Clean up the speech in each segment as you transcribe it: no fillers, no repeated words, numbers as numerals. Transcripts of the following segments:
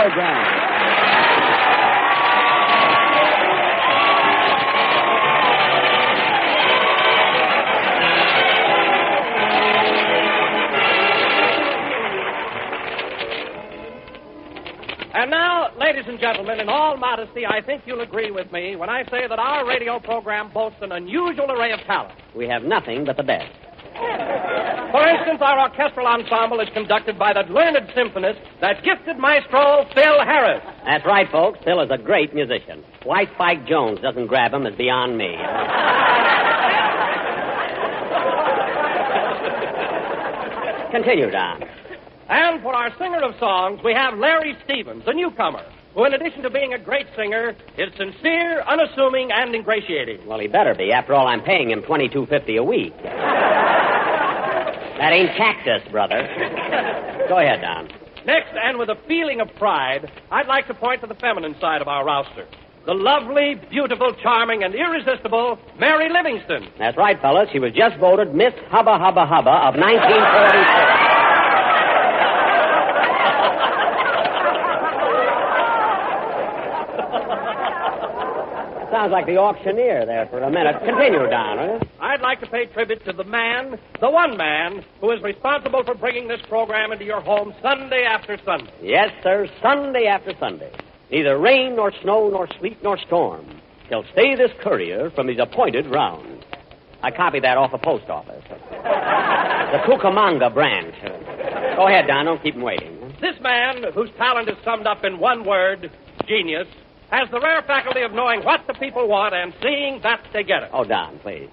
program. And now, ladies and gentlemen, in all modesty, I think you'll agree with me when I say that our radio program boasts an unusual array of talent. We have nothing but the best. For instance, our orchestral ensemble is conducted by that learned symphonist, that gifted maestro, Phil Harris. That's right, folks. Phil is a great musician. Why Spike Jones doesn't grab him is beyond me. Continue, Don. And for our singer of songs, we have Larry Stevens, a newcomer, who, in addition to being a great singer, is sincere, unassuming, and ingratiating. Well, he better be. After all, I'm paying him $22.50 a week. That ain't cactus, brother. Go ahead, Don. Next, and with a feeling of pride, I'd like to point to the feminine side of our roster. The lovely, beautiful, charming, and irresistible Mary Livingston. That's right, fellas. She was just voted Miss Hubba Hubba Hubba of 1944. Sounds like the auctioneer there for a minute. Continue, Don, will you? I'd like to pay tribute to the man, the one man, who is responsible for bringing this program into your home Sunday after Sunday. Yes, sir, Sunday after Sunday. Neither rain, nor snow, nor sleet, nor storm shall stay this courier from his appointed round. I copied that off the post office. The Cucamonga branch. Go ahead, Don. Don't keep him waiting. This man, whose talent is summed up in one word, genius, has the rare faculty of knowing what the people want and seeing that they get it. Oh, Don, please.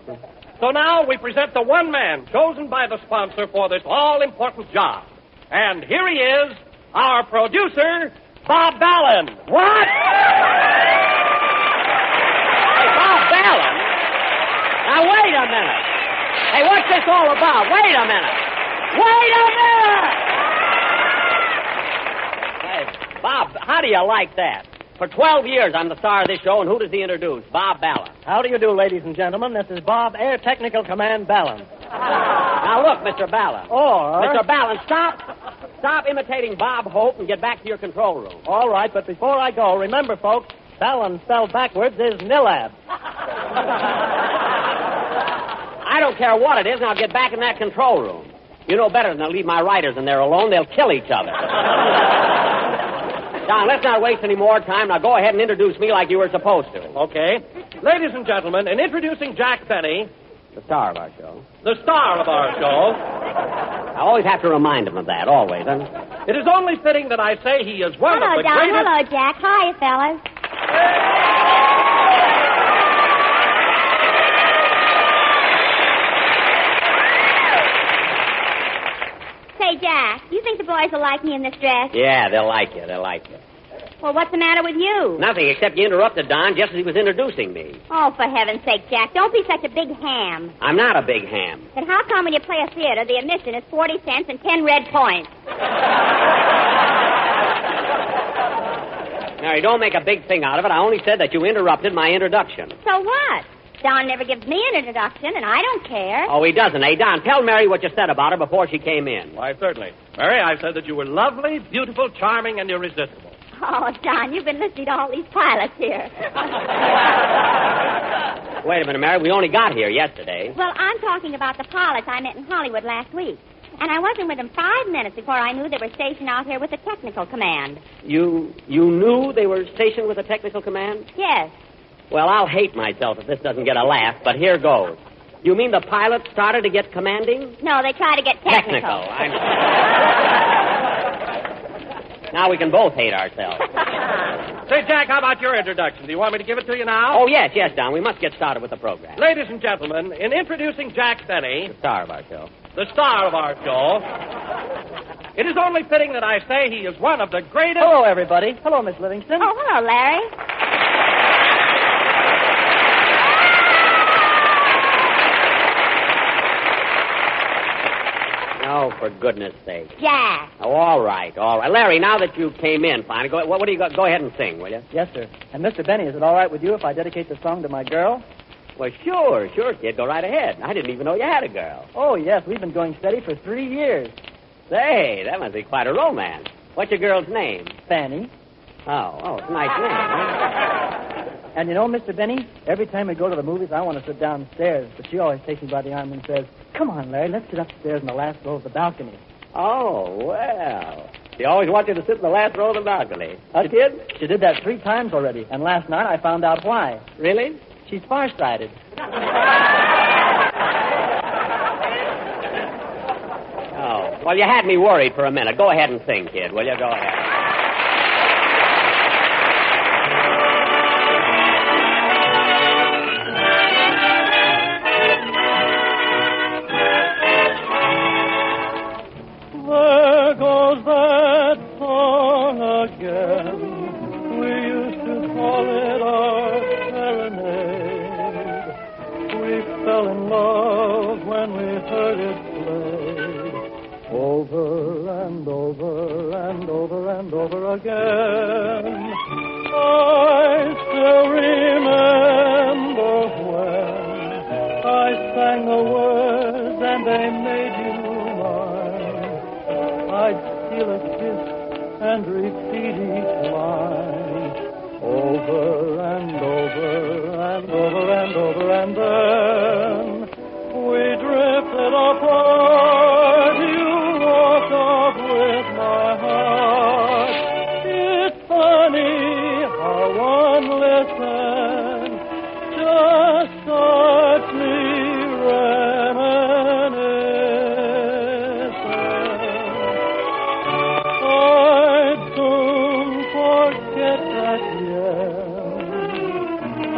So now we present the one man chosen by the sponsor for this all-important job. And here he is, our producer, Bob Ballin. What? Hey, Bob Ballin? Now, wait a minute. Hey, what's this all about? Wait a minute. Wait a minute! Hey, Bob, how do you like that? For 12 years, I'm the star of this show, and who does he introduce? Bob Ballin. How do you do, ladies and gentlemen? This is Bob, Air Technical Command Ballin. Now, look, Mr. Ballin. Or... Mr. Ballin, stop imitating Bob Hope and get back to your control room. All right, but before I go, remember, folks, Ballin spelled backwards is Nilab. I don't care what it is, now get back in that control room. You know better than to leave my writers in there alone. They'll kill each other. Don, let's not waste any more time. Now go ahead and introduce me like you were supposed to. Okay. Ladies and gentlemen, in introducing Jack Benny, the star of our show. The star of our show. I always have to remind him of that, always. Huh? It is only fitting that I say he is one of the Don. greatest... Hello, Jack. Hi, fellas. Say, Jack, you think the boys will like me in this dress? Yeah, they'll like you. They'll like you. Well, what's the matter with you? Nothing, except you interrupted Don just as he was introducing me. Oh, for heaven's sake, Jack, don't be such a big ham. I'm not a big ham. Then how come when you play a theater, the admission is 40 cents and 10 red points? Mary, don't make a big thing out of it. I only said that you interrupted my introduction. So what? Don never gives me an introduction, and I don't care. Oh, he doesn't, eh? Don, tell Mary what you said about her before she came in. Why, certainly. Mary, I said that you were lovely, beautiful, charming, and irresistible. Oh, Don, you've been listening to all these pilots here. Wait a minute, Mary. We only got here yesterday. Well, I'm talking about the pilots I met in Hollywood last week. And I wasn't with them 5 minutes before I knew they were stationed out here with the technical command. You knew they were stationed with the technical command? Yes. Well, I'll hate myself if this doesn't get a laugh, but here goes. You mean the pilots started to get commanding? No, they tried to get technical. Now we can both hate ourselves. Say, Jack, how about your introduction? Do you want me to give it to you now? Oh, yes, Don. We must get started with the program. Ladies and gentlemen, in introducing Jack Benny... The star of our show. The star of our show... It is only fitting that I say he is one of the greatest... Hello, everybody. Hello, Miss Livingston. Oh, hello, Larry. Oh, for goodness sake. Jack. Oh, all right. Larry, now that you came in, finally, what do you got? Go ahead and sing, will you? Yes, sir. And Mr. Benny, is it all right with you if I dedicate the song to my girl? Well, sure, kid. Go right ahead. I didn't even know you had a girl. Oh, yes. We've been going steady for 3 years. Say, that must be quite a romance. What's your girl's name? Fanny. Oh, it's a nice name. Huh? And you know, Mr. Benny, every time we go to the movies, I want to sit downstairs, but she always takes me by the arm and says, "Come on, Larry, let's sit upstairs in the last row of the balcony." Oh, well. She always wants you to sit in the last row of the balcony. Huh, kid? She did that 3 times already, and last night I found out why. Really? She's farsighted. Oh, well, you had me worried for a minute. Go ahead and sing, kid, will you? Go ahead. There goes that song again. We used to call it our serenade. We fell in love when we heard it played. Over and over and over and over again. I still remember when I sang the words and they made you mine. I'd steal a kiss and repeat each line. Over and over and over and over, and then we drifted apart. You walked off with my heart. It's funny how one listen just starts me reminiscing. I'd soon forget that yet.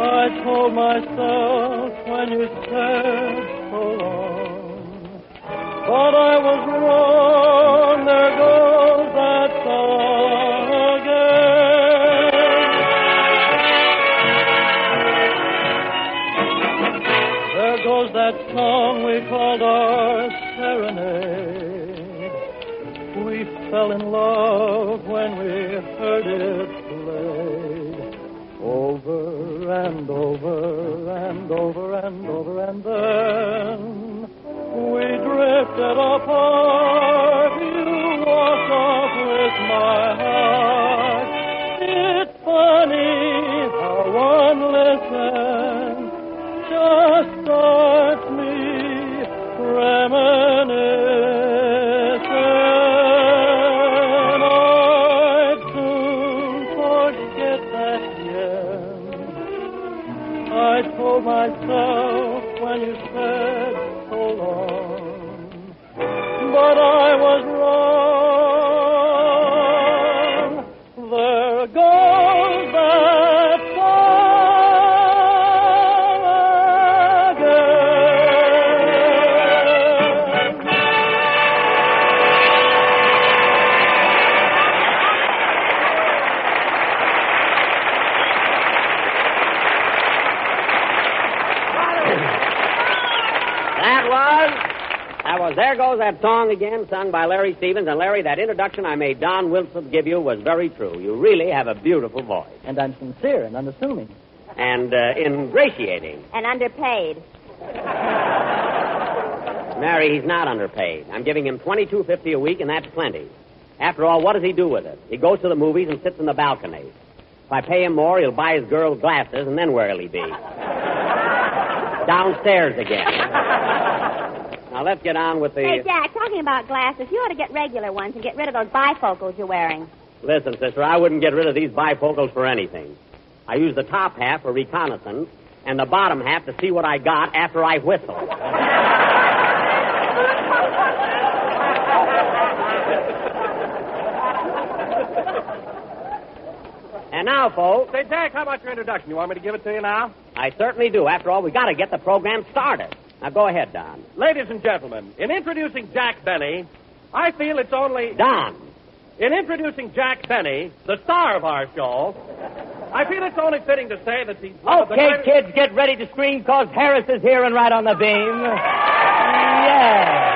I told myself when you said so long, but I was wrong. There goes that song again. There goes that song we called our serenade. We fell in love when we heard it played. Over and over and over and over, and then we drifted apart. You walked off with my heart. It's funny how one listen just starts me reminiscing. I'd soon forget that yet. I told myself when you said so long, but I was wrong. There goes that song again. That was There Goes That Song Again, sung by Larry Stevens. And, Larry, that introduction I made Don Wilson give you was very true. You really have a beautiful voice. And I'm sincere and unassuming. And ingratiating. And underpaid. Mary, he's not underpaid. I'm giving him $22.50 a week, and that's plenty. After all, what does he do with it? He goes to the movies and sits in the balcony. If I pay him more, he'll buy his girl glasses, and then where'll he be? Downstairs again. Now, let's get on with the... Hey, Jack, talking about glasses, you ought to get regular ones and get rid of those bifocals you're wearing. Listen, sister, I wouldn't get rid of these bifocals for anything. I use the top half for reconnaissance and the bottom half to see what I got after I whistle. And now, folks... Say, Jack, how about your introduction? You want me to give it to you now? I certainly do. After all, we got to get the program started. Now, go ahead, Don. Ladies and gentlemen, in introducing Jack Benny, I feel it's only... Don. In introducing Jack Benny, the star of our show, I feel it's only fitting to say that he's... Okay, kids, get ready to scream, because Harris is here and right on the beam. Yeah.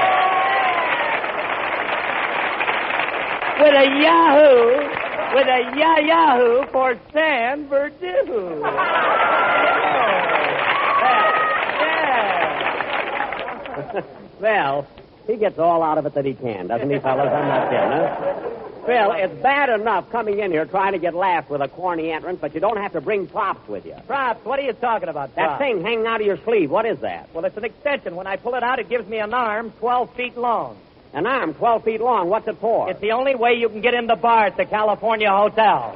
With a yahoo. With a yahoo for San Bernadino. Well, He gets all out of it that he can, doesn't he, fellas? I'm not kidding, huh? Phil, it's bad enough coming in here trying to get laughs with a corny entrance, but you don't have to bring props with you. Props? What are you talking about, That props? thing hanging out of your sleeve, what is that? Well, it's an extension. When I pull it out, it gives me an arm 12 feet long. An arm 12 feet long. What's it for? It's the only way you can get in the bar at the California Hotel.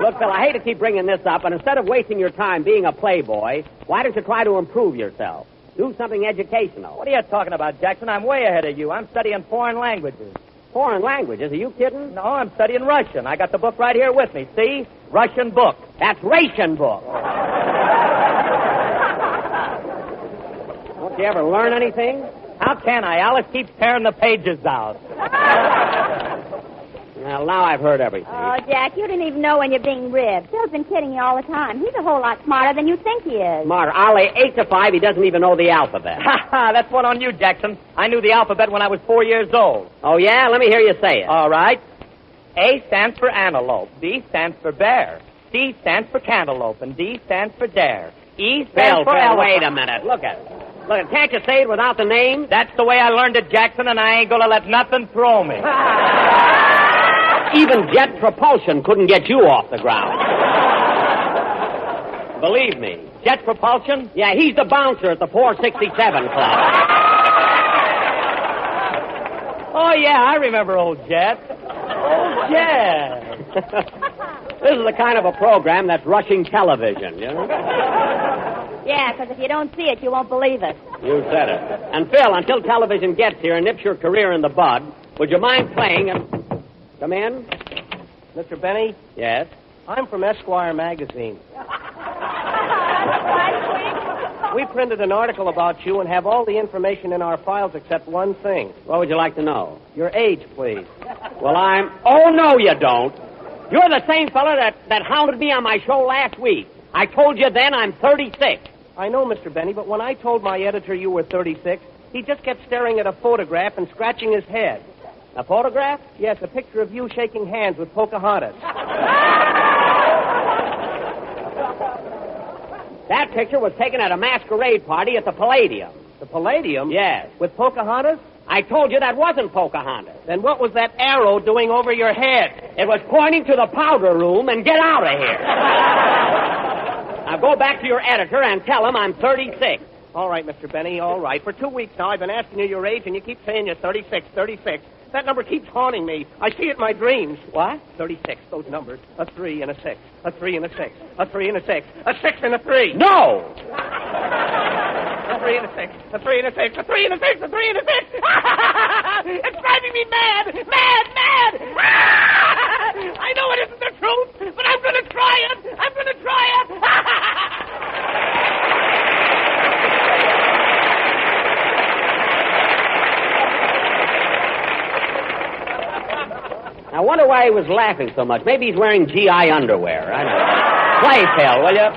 Look, Phil, I hate to keep bringing this up, but instead of wasting your time being a playboy, why don't you try to improve yourself? Do something educational. What are you talking about, Jackson? I'm way ahead of you. I'm studying foreign languages. Foreign languages? Are you kidding? No, I'm studying Russian. I got the book right here with me. See? Russian book. That's ration book. Don't you ever learn anything? How can I? Alice keeps tearing the pages out. Well, now I've heard everything. Oh, Jack, you didn't even know when you're being ribbed. Phil's been kidding you all the time. He's a whole lot smarter than you think he is. Smarter. I'll lay 8 to 5. He doesn't even know the alphabet. Ha ha, that's one on you, Jackson. I knew the alphabet when I was 4 years old. Oh, yeah? Let me hear you say it. All right. A stands for antelope. B stands for bear. C stands for cantaloupe. And D stands for dare. E stands for Phil, elephant. wait a minute. Look at it. Look, can't you say it without the name? That's the way I learned it, Jackson, and I ain't gonna let nothing throw me. Even jet propulsion couldn't get you off the ground. Believe me. Jet propulsion? Yeah, he's the bouncer at the 467 Club. Oh, yeah, I remember old Jet. Old Jet. This is the kind of a program that's rushing television, you know? Yeah, because if you don't see it, you won't believe it. You said it. And, Phil, until television gets here and nips your career in the bud, would you mind playing and... Come in. Mr. Benny, Yes? I'm from Esquire magazine. We printed an article about you and have all the information in our files except one thing. What would you like to know? Your age, please. Well, Oh, no, you don't. You're the same fella that hounded me on my show last week. I told you then I'm 36. I know, Mr. Benny, but when I told my editor you were 36, he just kept staring at a photograph and scratching his head. A photograph? Yes, a picture of you shaking hands with Pocahontas. That picture was taken at a masquerade party at the Palladium. The Palladium? Yes. With Pocahontas? I told you that wasn't Pocahontas. Then what was that arrow doing over your head? It was pointing to the powder room and get out of here. Now go back to your editor and tell him I'm 36. All right, Mr. Benny, all right. For 2 weeks now, I've been asking you your age, and you keep saying you're 36, 36. That number keeps haunting me. I see it in my dreams. What? 36, those numbers. A 3 and a 6. A 3 and a 6. A 3 and a 6. A 6 and a 3. No! A 3 and a 6. A 3 and a 6. A 3 and a 6. A 3 and a 6. It's driving me mad. Mad, mad. I know it isn't the truth, but I'm going to try it. I'm going to try it. I wonder why he was laughing so much. Maybe he's wearing GI underwear. I don't know. Play, Phil, will you?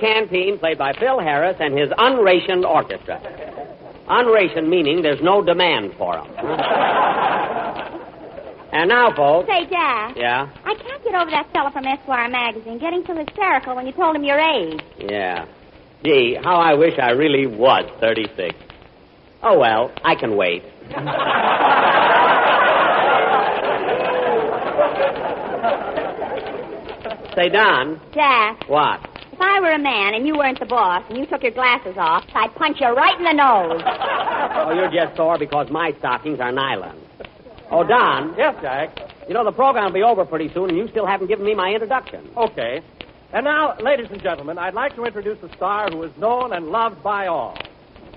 Canteen, played by Phil Harris and his unrationed orchestra. Unrationed meaning there's no demand for them. And now, folks. Say, Jack. Yeah? I can't get over that fella from Esquire magazine getting so hysterical when you told him your age. Yeah. Gee, how I wish I really was 36. Oh, well, I can wait. Say, Don. Jack. What? If I were a man and you weren't the boss and you took your glasses off, I'd punch you right in the nose. Oh, you're just sore because my stockings are nylon. Oh, Don. Yes, Jack. You know, the program will be over pretty soon, and you still haven't given me my introduction. Okay. And now, ladies and gentlemen, I'd like to introduce a star who is known and loved by all.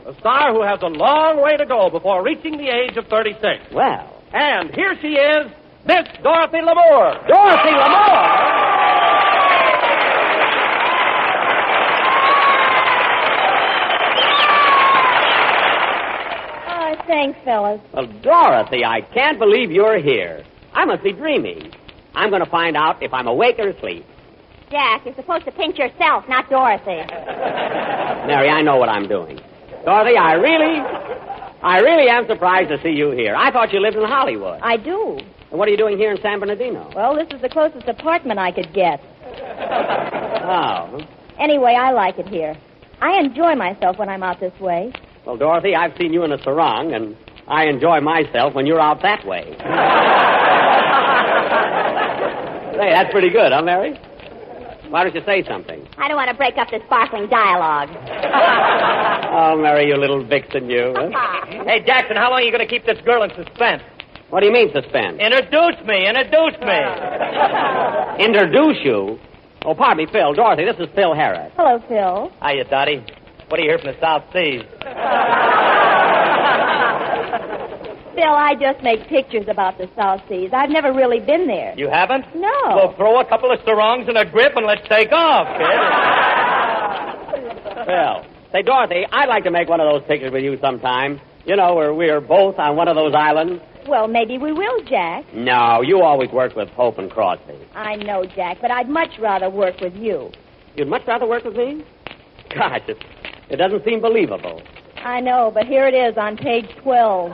A star who has a long way to go before reaching the age of 36. Well. And here she is, Miss Dorothy Lamour. Dorothy Lamour? Thanks, fellas. Well, Dorothy, I can't believe you're here. I must be dreaming. I'm going to find out if I'm awake or asleep. Jack, you're supposed to pinch yourself, not Dorothy. Mary, I know what I'm doing. Dorothy, I really am surprised to see you here. I thought you lived in Hollywood. I do. And what are you doing here in San Bernardino? Well, this is the closest apartment I could get. Oh. Anyway, I like it here. I enjoy myself when I'm out this way. Well, Dorothy, I've seen you in a sarong, and I enjoy myself when you're out that way. Hey, that's pretty good, huh, Mary? Why don't you say something? I don't want to break up this sparkling dialogue. Oh, Mary, you little vixen, you. Huh? Hey, Jackson, how long are you going to keep this girl in suspense? What do you mean, suspense? Introduce me. Introduce you? Oh, pardon me, Phil. Dorothy, this is Phil Harris. Hello, Phil. Hiya, Dottie. What do you hear from the South Seas? Phil, I just make pictures about the South Seas. I've never really been there. You haven't? No. Well, throw a couple of sarongs and a grip and let's take off, kid. Phil. Say, Dorothy, I'd like to make one of those pictures with you sometime. You know, where we're both on one of those islands. Well, maybe we will, Jack. No, you always work with Hope and Crosby. I know, Jack, but I'd much rather work with you. You'd much rather work with me? Gosh, it doesn't seem believable. I know, but here it is on page 12.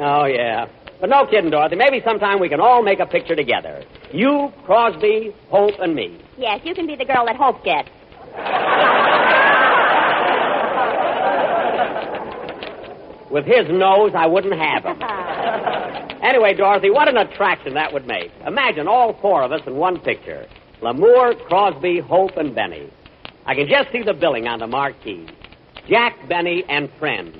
Oh, yeah. But no kidding, Dorothy. Maybe sometime we can all make a picture together. You, Crosby, Hope, and me. Yes, you can be the girl that Hope gets. With his nose, I wouldn't have him. Anyway, Dorothy, what an attraction that would make. Imagine all four of us in one picture. Lamour, Crosby, Hope, and Benny. I can just see the billing on the marquee. Jack, Benny, and friends.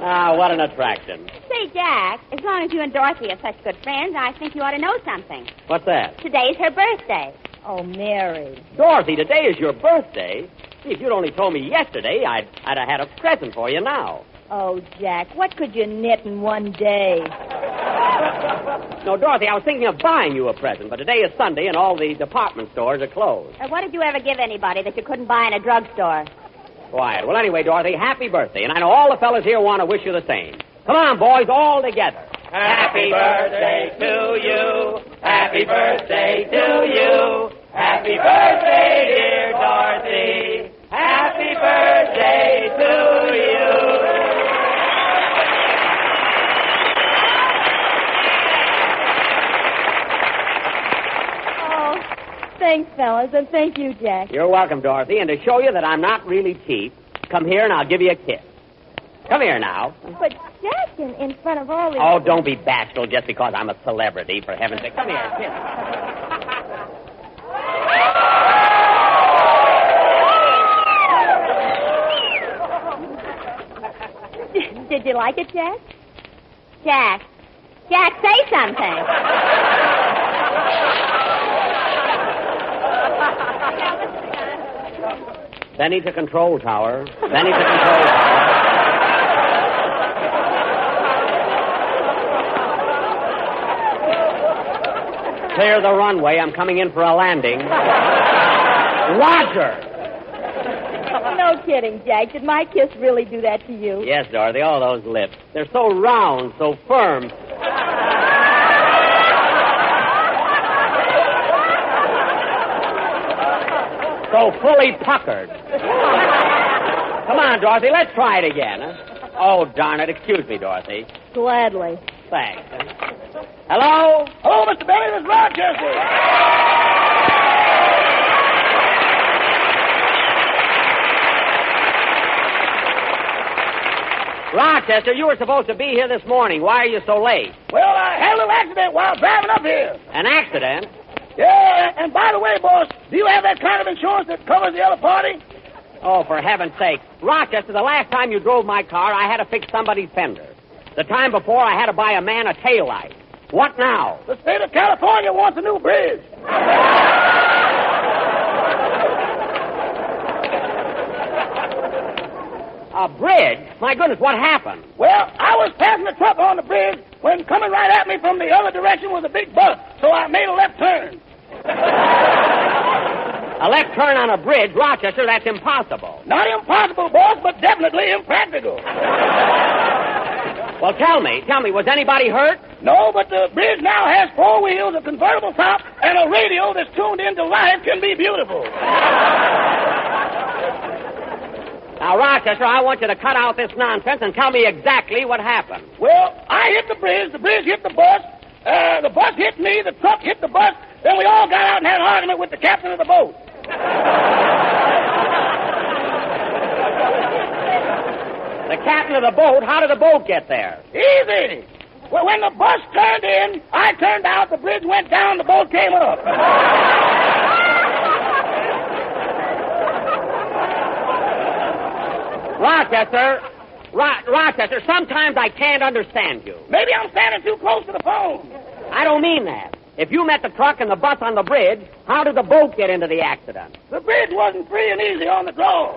Ah, what an attraction. Say, Jack, as long as you and Dorothy are such good friends, I think you ought to know something. What's that? Today's her birthday. Oh, Mary. Dorothy, today is your birthday. See, if you'd only told me yesterday, I'd have had a present for you now. Oh, Jack, what could you knit in one day? No, Dorothy, I was thinking of buying you a present, but today is Sunday and all the department stores are closed. What did you ever give anybody that you couldn't buy in a drugstore? Quiet. Well, anyway, Dorothy, happy birthday. And I know all the fellas here want to wish you the same. Come on, boys, all together. Happy birthday to you. Happy birthday to you. Happy birthday, dear Dorothy. Happy birthday to you. Oh, thanks, fellas, and thank you, Jack. You're welcome, Dorothy. And to show you that I'm not really cheap, come here and I'll give you a kiss. Come here now. But, Jack, in front of all these... Oh, don't be bashful just because I'm a celebrity, for heaven's sake. Come here, kiss. Did you like it, Jack? Jack, say something. Benny to control tower. Benny to control tower. Clear the runway. I'm coming in for a landing. Roger! No kidding, Jack. Did my kiss really do that to you? Yes, Dorothy, all those lips. They're so round, so firm. so fully puckered. Come on, Dorothy, let's try it again. Huh? Oh, darn it. Excuse me, Dorothy. Gladly. Thanks. Hello? Hello, Mr. Billy. This is Rochester. Rochester, you were supposed to be here this morning. Why are you so late? Well, I had a little accident while driving up here. An accident? Yeah, and by the way, boss, do you have that kind of insurance that covers the other party? Oh, for heaven's sake. Rochester, the last time you drove my car, I had to fix somebody's fender. The time before, I had to buy a man a taillight. What now? The state of California wants a new bridge. A bridge? My goodness, what happened? Well, I was passing a truck on the bridge when coming right at me from the other direction was a big bus, so I made a left turn. A left turn on a bridge? Rochester, that's impossible. Not impossible, boss, but definitely impractical. Well, tell me, was anybody hurt? No, but the bridge now has 4 wheels, a convertible top, and a radio that's tuned into life can be beautiful. Now, Rochester, I want you to cut out this nonsense and tell me exactly what happened. Well, I hit the bridge hit the bus hit me, the truck hit the bus, then we all got out and had an argument with the captain of the boat. The captain of the boat? How did the boat get there? Easy. Well, when the bus turned in, I turned out, the bridge went down, the boat came up. Rochester, sometimes I can't understand you. Maybe I'm standing too close to the phone. I don't mean that. If you met the truck and the bus on the bridge, how did the boat get into the accident? The bridge wasn't free and easy on the draw.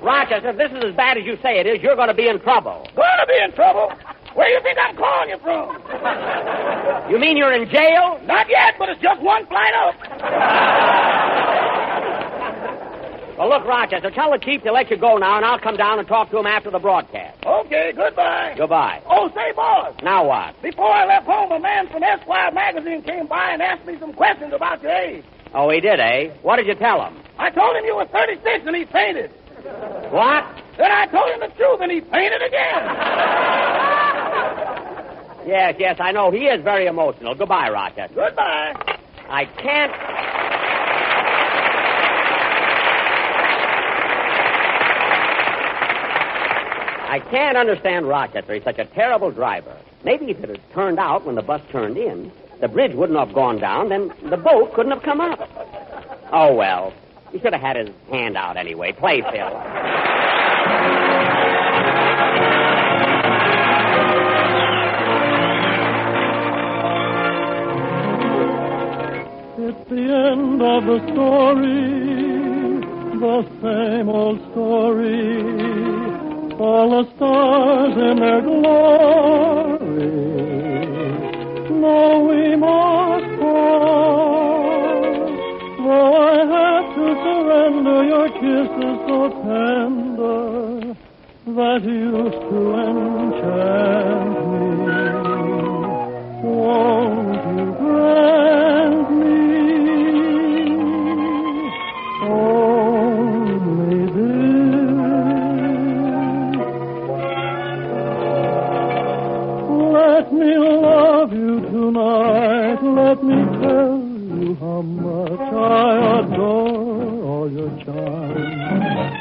Rochester, if this is as bad as you say it is, you're going to be in trouble. Going to be in trouble? Where do you think I'm calling you from? You mean you're in jail? Not yet, but it's just one flight up. Well, look, Rochester, tell the chief to let you go now, and I'll come down and talk to him after the broadcast. Okay, goodbye. Goodbye. Oh, say, boss. Now what? Before I left home, a man from Esquire magazine came by and asked me some questions about your age. Oh, he did, eh? What did you tell him? I told him you were 36 and he fainted. What? Then I told him the truth and he fainted again. Yes, I know. He is very emotional. Goodbye, Rochester. Goodbye. I can't... I can't understand Rochester. He's such a terrible driver. Maybe if it had turned out when the bus turned in, the bridge wouldn't have gone down, then the boat couldn't have come up. Oh, well. He should have had his hand out anyway. Play, Phil. It's the end of the story, the same old story. All the stars in their glory. No, we must part. Though I have to surrender your kisses so tender that used to enchant me. Won't you grant me only this? Let me love you tonight. Let me tell you how much I adore all your charms.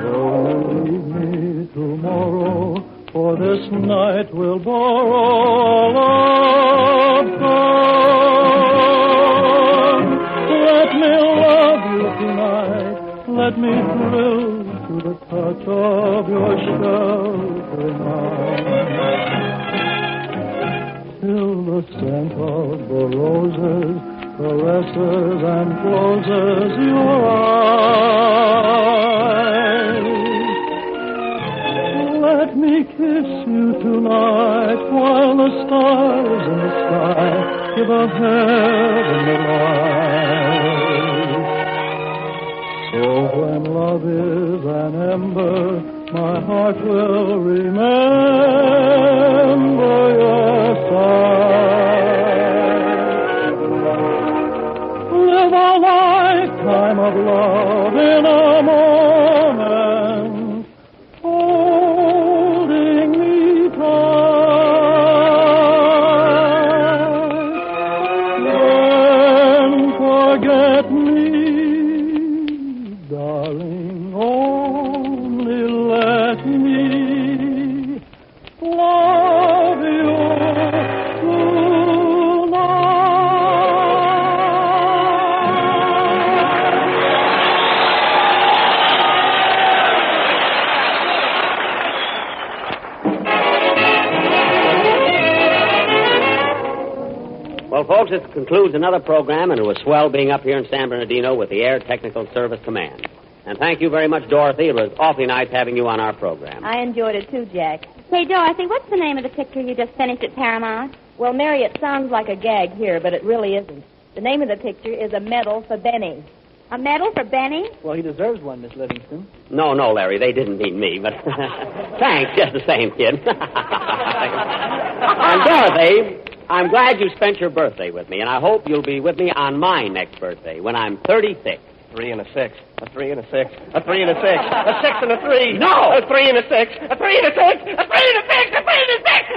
Don't leave me tomorrow, for this night will borrow all of song. Let me love you tonight. Let me thrill to the touch of your sheltering arms. Till the scent of the roses caresses and closes your eyes. Let me kiss you tonight while the stars in the sky give a heavenly light. So when love is an ember, my heart will remember your sigh. time of love in a moment, holding me tight. Then forget me, darling, only let me love you Well, folks, this concludes another program, and it was swell being up here in San Bernardino with the Air Technical Service Command. And thank you very much, Dorothy. It was awfully nice having you on our program. I enjoyed it too, Jack. Say, Dorothy, what's the name of the picture you just finished at Paramount? Well, Mary, it sounds like a gag here, but it really isn't. The name of the picture is A Medal for Benny. A medal for Benny? Well, he deserves one, Miss Livingston. No, Larry, they didn't mean me, but thanks just the same, kid. And Dorothy, I'm glad you spent your birthday with me, and I hope you'll be with me on my next birthday when I'm 36. 3 and a 6. A 3 and a 6. A 3 and a 6. A 6 and a 3. No! A 3 and a 6. A 3 and a 6. A 3 and a 6. A 3 and a 6.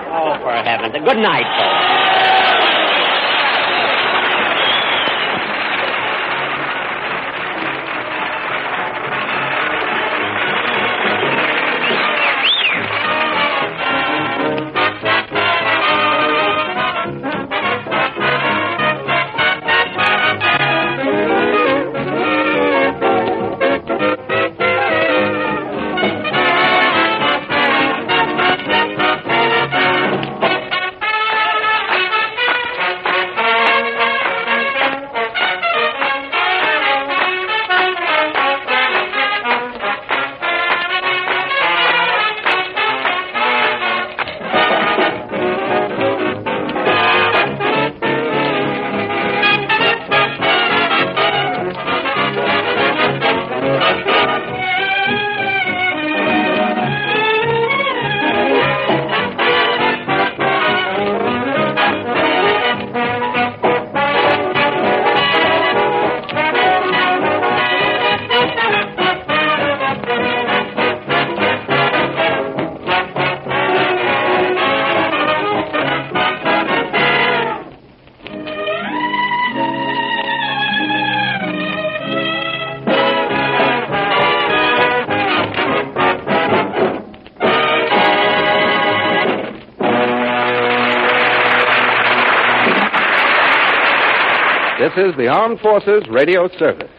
Oh, for heaven's sake. Good night, folks. This is the Armed Forces Radio Service.